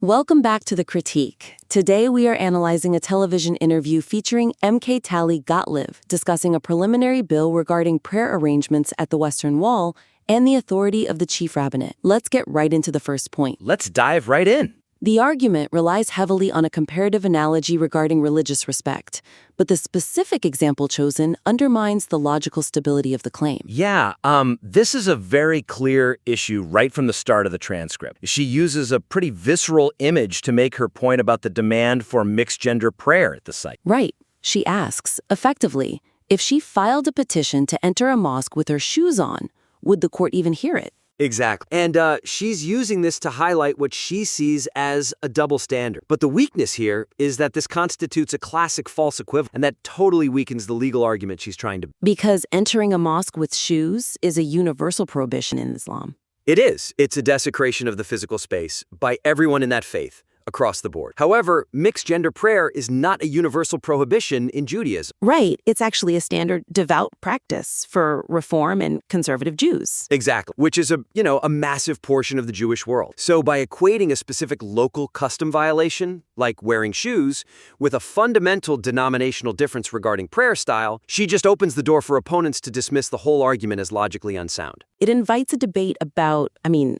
Welcome back to The Critique. Today we are analyzing a television interview featuring MK Tali Gotliv discussing a preliminary bill regarding prayer arrangements at the Western Wall and the authority of the Chief Rabbinate. Let's get right into the first point. Let's dive right in. The argument relies heavily on a comparative analogy regarding religious respect, but the specific example chosen undermines the logical stability of the claim. Yeah, this is a very clear issue right from the start of the transcript. She uses a pretty visceral image to make her point about the demand for mixed-gender prayer at the site. Right. She asks, effectively, if she filed a petition to enter a mosque with her shoes on, would the court even hear it? Exactly. And she's using this to highlight what she sees as a double standard. But the weakness here is that this constitutes a classic false equivalent, and that totally weakens the legal argument she's trying to. Because entering a mosque with shoes is a universal prohibition in Islam. It is. It's a desecration of the physical space by everyone in that faith, across the board. However, mixed-gender prayer is not a universal prohibition in Judaism. Right. It's actually a standard devout practice for Reform and conservative Jews. Exactly. Which is a massive portion of the Jewish world. So by equating a specific local custom violation, like wearing shoes, with a fundamental denominational difference regarding prayer style, she just opens the door for opponents to dismiss the whole argument as logically unsound. It invites a debate about,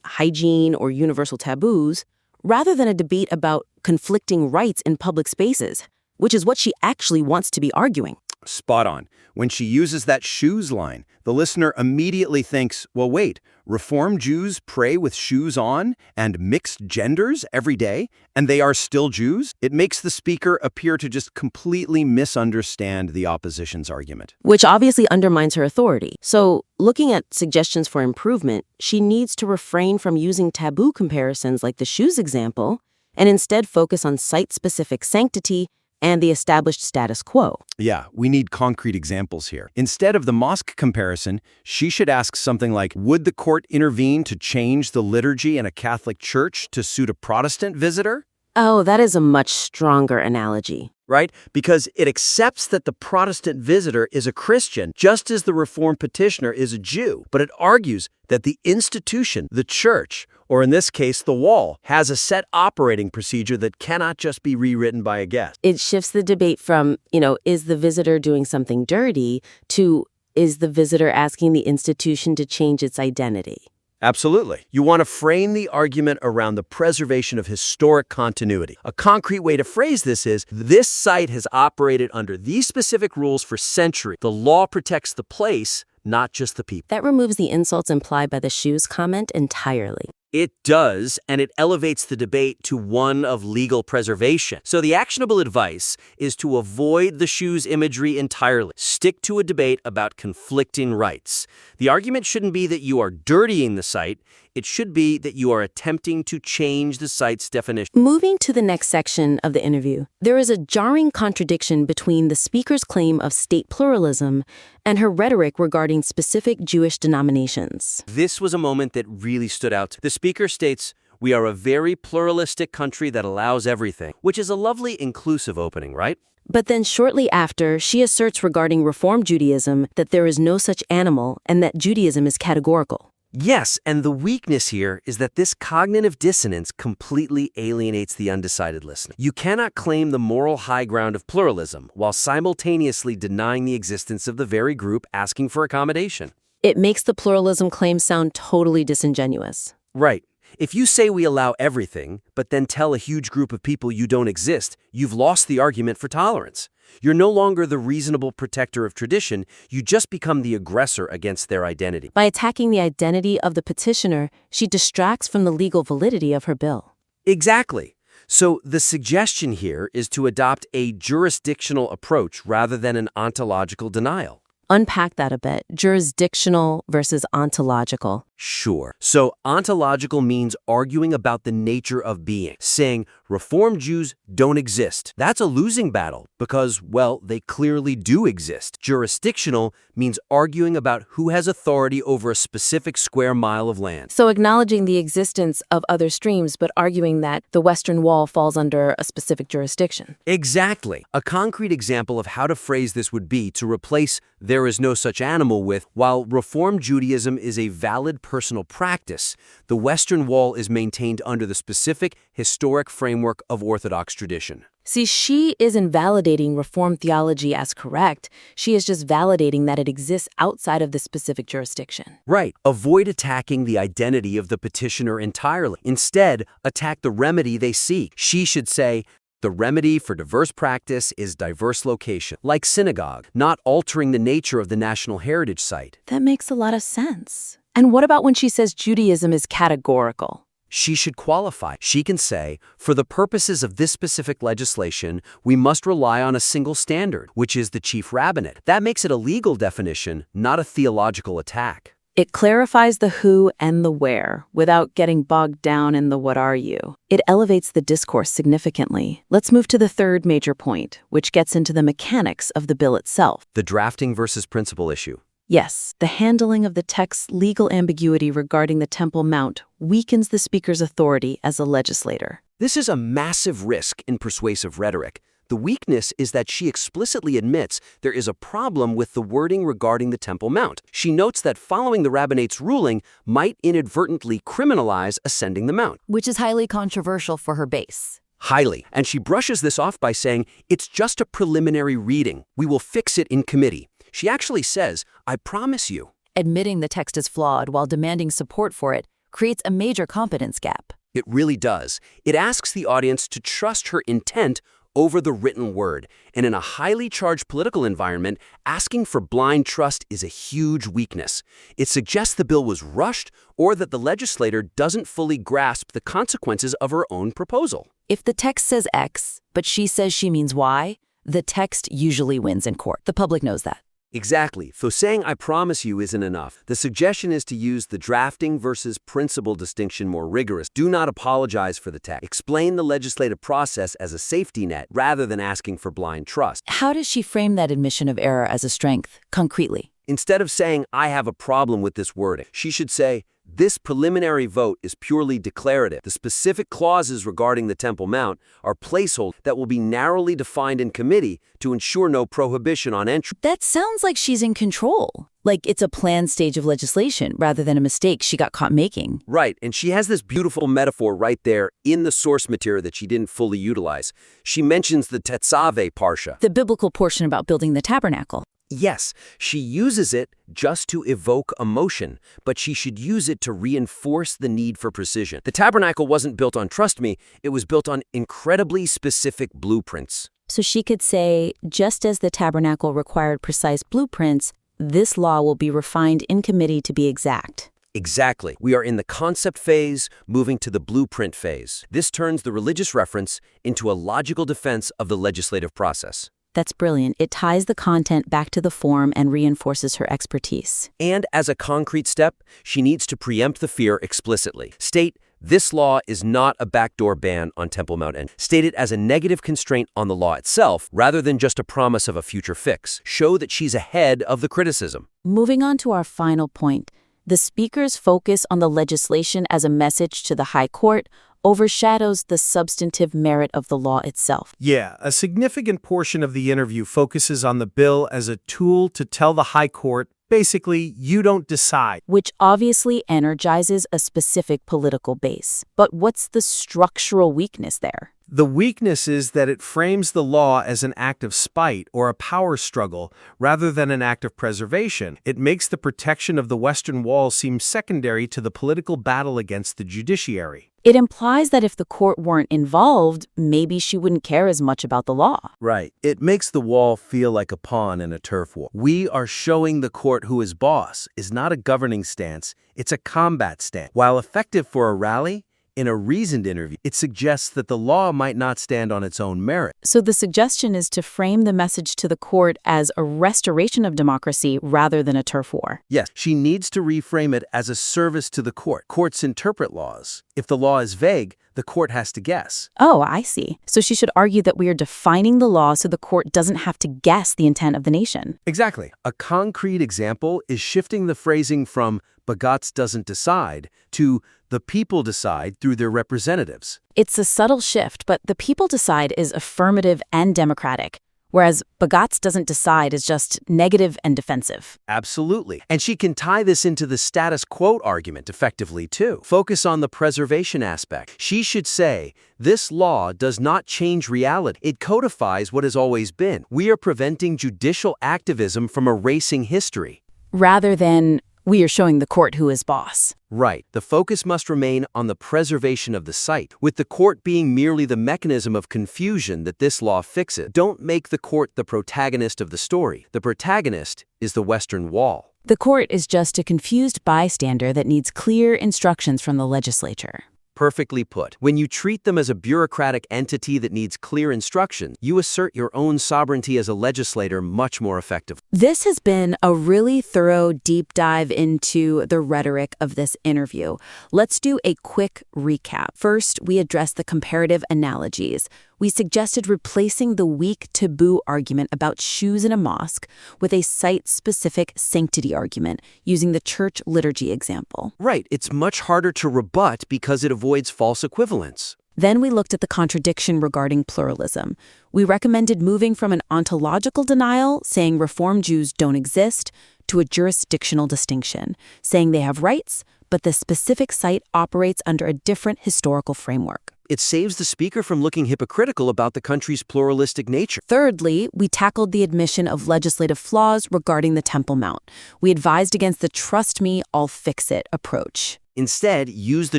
hygiene or universal taboos, rather than a debate about conflicting rights in public spaces, which is what she actually wants to be arguing. Spot on. When she uses that shoes line, the listener immediately thinks, well, wait, Reform Jews pray with shoes on and mixed genders every day, and they are still Jews? It makes the speaker appear to just completely misunderstand the opposition's argument. Which obviously undermines her authority. So, looking at suggestions for improvement, she needs to refrain from using taboo comparisons like the shoes example, and instead focus on site-specific sanctity and the established status quo. Yeah, we need concrete examples here. Instead of the mosque comparison, she should ask something like, would the court intervene to change the liturgy in a Catholic church to suit a Protestant visitor? Oh, that is a much stronger analogy. Right? Because it accepts that the Protestant visitor is a Christian, just as the Reformed petitioner is a Jew. But it argues that the institution, the church, or in this case, the wall, has a set operating procedure that cannot just be rewritten by a guest. It shifts the debate from, is the visitor doing something dirty, to is the visitor asking the institution to change its identity? Absolutely. You want to frame the argument around the preservation of historic continuity. A concrete way to phrase this is, this site has operated under these specific rules for centuries. The law protects the place, not just the people. That removes the insults implied by the shoes comment entirely. It does, and it elevates the debate to one of legal preservation. So the actionable advice is to avoid the shoes imagery entirely. Stick to a debate about conflicting rights. The argument shouldn't be that you are dirtying the site. It should be that you are attempting to change the site's definition. Moving to the next section of the interview, there is a jarring contradiction between the speaker's claim of state pluralism and her rhetoric regarding specific Jewish denominations. This was a moment that really stood out. The speaker states, "We are a very pluralistic country that allows everything," which is a lovely inclusive opening, right? But then shortly after, she asserts regarding Reform Judaism that there is no such animal and that Judaism is categorical. Yes, and the weakness here is that this cognitive dissonance completely alienates the undecided listener. You cannot claim the moral high ground of pluralism while simultaneously denying the existence of the very group asking for accommodation. It makes the pluralism claim sound totally disingenuous. Right. If you say we allow everything, but then tell a huge group of people you don't exist, you've lost the argument for tolerance. You're no longer the reasonable protector of tradition, you just become the aggressor against their identity. By attacking the identity of the petitioner, she distracts from the legal validity of her bill. Exactly. So the suggestion here is to adopt a jurisdictional approach rather than an ontological denial. Unpack that a bit. Jurisdictional versus ontological. Sure. So ontological means arguing about the nature of being, saying Reform Jews don't exist. That's a losing battle because, well, they clearly do exist. Jurisdictional means arguing about who has authority over a specific square mile of land. So acknowledging the existence of other streams, but arguing that the Western Wall falls under a specific jurisdiction. Exactly. A concrete example of how to phrase this would be to replace "there there is no such animal with. While Reform Judaism is a valid personal practice, the Western Wall is maintained under the specific historic framework of Orthodox tradition. See, she isn't validating Reform theology as correct. She is just validating that it exists outside of the specific jurisdiction. Right. Avoid attacking the identity of the petitioner entirely. Instead, attack the remedy they seek. She should say, the remedy for diverse practice is diverse location, like synagogue, not altering the nature of the national heritage site. That makes a lot of sense. And what about when she says Judaism is categorical? She should qualify. She can say, for the purposes of this specific legislation, we must rely on a single standard, which is the Chief Rabbinate. That makes it a legal definition, not a theological attack. It clarifies the who and the where without getting bogged down in the what are you. It elevates the discourse significantly. Let's move to the third major point, which gets into the mechanics of the bill itself. The drafting versus principle issue. Yes, the handling of the text's legal ambiguity regarding the Temple Mount weakens the speaker's authority as a legislator. This is a massive risk in persuasive rhetoric. The weakness is that she explicitly admits there is a problem with the wording regarding the Temple Mount. She notes that following the rabbinate's ruling might inadvertently criminalize ascending the Mount. Which is highly controversial for her base. Highly. And she brushes this off by saying, it's just a preliminary reading. We will fix it in committee. She actually says, I promise you. Admitting the text is flawed while demanding support for it creates a major competence gap. It really does. It asks the audience to trust her intent over the written word. And in a highly charged political environment, asking for blind trust is a huge weakness. It suggests the bill was rushed or that the legislator doesn't fully grasp the consequences of her own proposal. If the text says X, but she says she means Y, the text usually wins in court. The public knows that. Exactly. So saying I promise you isn't enough. The suggestion is to use the drafting versus principle distinction more rigorous. Do not apologize for the text. Explain the legislative process as a safety net rather than asking for blind trust. How does she frame that admission of error as a strength, concretely? Instead of saying, I have a problem with this wording, she should say, this preliminary vote is purely declarative. The specific clauses regarding the Temple Mount are placeholders that will be narrowly defined in committee to ensure no prohibition on entry. That sounds like she's in control. Like it's a planned stage of legislation rather than a mistake she got caught making. Right, and she has this beautiful metaphor right there in the source material that she didn't fully utilize. She mentions the Tetzaveh Parsha. The biblical portion about building the tabernacle. Yes, she uses it just to evoke emotion, but she should use it to reinforce the need for precision. The tabernacle wasn't built on trust me, it was built on incredibly specific blueprints. So she could say, just as the tabernacle required precise blueprints, this law will be refined in committee to be exact. Exactly. We are in the concept phase, moving to the blueprint phase. This turns the religious reference into a logical defense of the legislative process. That's brilliant. It ties the content back to the form and reinforces her expertise. And as a concrete step, she needs to preempt the fear explicitly. State, this law is not a backdoor ban on Temple Mount. And state it as a negative constraint on the law itself, rather than just a promise of a future fix. Show that she's ahead of the criticism. Moving on to our final point, the speaker's focus on the legislation as a message to the High Court overshadows the substantive merit of the law itself. Yeah, a significant portion of the interview focuses on the bill as a tool to tell the High Court, basically, you don't decide. Which obviously energizes a specific political base. But what's the structural weakness there? The weakness is that it frames the law as an act of spite or a power struggle rather than an act of preservation. It makes the protection of the Western Wall seem secondary to the political battle against the judiciary. It implies that if the court weren't involved, maybe she wouldn't care as much about the law. Right. It makes the wall feel like a pawn in a turf war. We are showing the court who is boss is not a governing stance, it's a combat stance. While effective for a rally, in a reasoned interview, it suggests that the law might not stand on its own merit. So the suggestion is to frame the message to the court as a restoration of democracy rather than a turf war. Yes, she needs to reframe it as a service to the court. Courts interpret laws. If the law is vague, the court has to guess. Oh, I see. So she should argue that we are defining the law so the court doesn't have to guess the intent of the nation. Exactly. A concrete example is shifting the phrasing from Bagatz doesn't decide to the people decide through their representatives. It's a subtle shift, but the people decide is affirmative and democratic, whereas Bagatz doesn't decide is just negative and defensive. Absolutely. And she can tie this into the status quo argument effectively, too. Focus on the preservation aspect. She should say, this law does not change reality. It codifies what has always been. We are preventing judicial activism from erasing history. Rather than, we are showing the court who is boss. Right. The focus must remain on the preservation of the site, with the court being merely the mechanism of confusion that this law fixes. Don't make the court the protagonist of the story. The protagonist is the Western Wall. The court is just a confused bystander that needs clear instructions from the legislature. Perfectly put. When you treat them as a bureaucratic entity that needs clear instructions, you assert your own sovereignty as a legislator much more effectively. This has been a really thorough deep dive into the rhetoric of this interview. Let's do a quick recap. First, we addressed the comparative analogies. We suggested replacing the weak taboo argument about shoes in a mosque with a site-specific sanctity argument, using the church liturgy example. Right. It's much harder to rebut because it avoids false equivalence. Then we looked at the contradiction regarding pluralism. We recommended moving from an ontological denial, saying Reform Jews don't exist, to a jurisdictional distinction, saying they have rights, but the specific site operates under a different historical framework. It saves the speaker from looking hypocritical about the country's pluralistic nature. Thirdly, we tackled the admission of legislative flaws regarding the Temple Mount. We advised against the trust me, I'll fix it approach. Instead, use the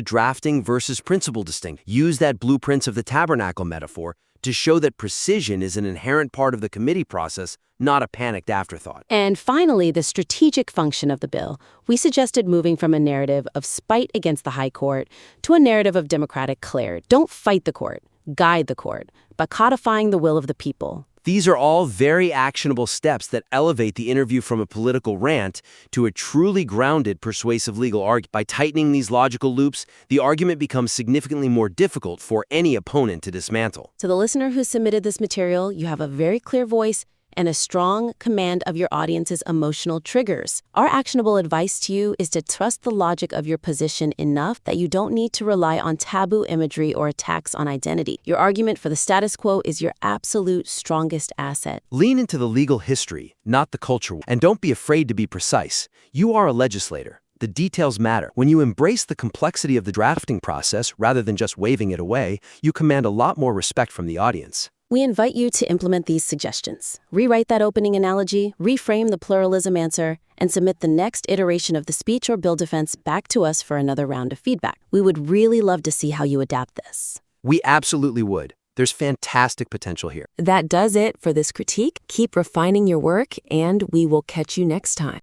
drafting versus principle distinction. Use that blueprints of the tabernacle metaphor to show that precision is an inherent part of the committee process, not a panicked afterthought. And finally, the strategic function of the bill. We suggested moving from a narrative of spite against the High Court to a narrative of democratic clarity. Don't fight the court, guide the court, by codifying the will of the people. These are all very actionable steps that elevate the interview from a political rant to a truly grounded, persuasive legal argument. By tightening these logical loops, the argument becomes significantly more difficult for any opponent to dismantle. To the listener who submitted this material, you have a very clear voice and a strong command of your audience's emotional triggers. Our actionable advice to you is to trust the logic of your position enough that you don't need to rely on taboo imagery or attacks on identity. Your argument for the status quo is your absolute strongest asset. Lean into the legal history, not the culture, and don't be afraid to be precise. You are a legislator. The details matter. When you embrace the complexity of the drafting process rather than just waving it away, you command a lot more respect from the audience. We invite you to implement these suggestions. Rewrite that opening analogy, reframe the pluralism answer, and submit the next iteration of the speech or bill defense back to us for another round of feedback. We would really love to see how you adapt this. We absolutely would. There's fantastic potential here. That does it for this critique. Keep refining your work, and we will catch you next time.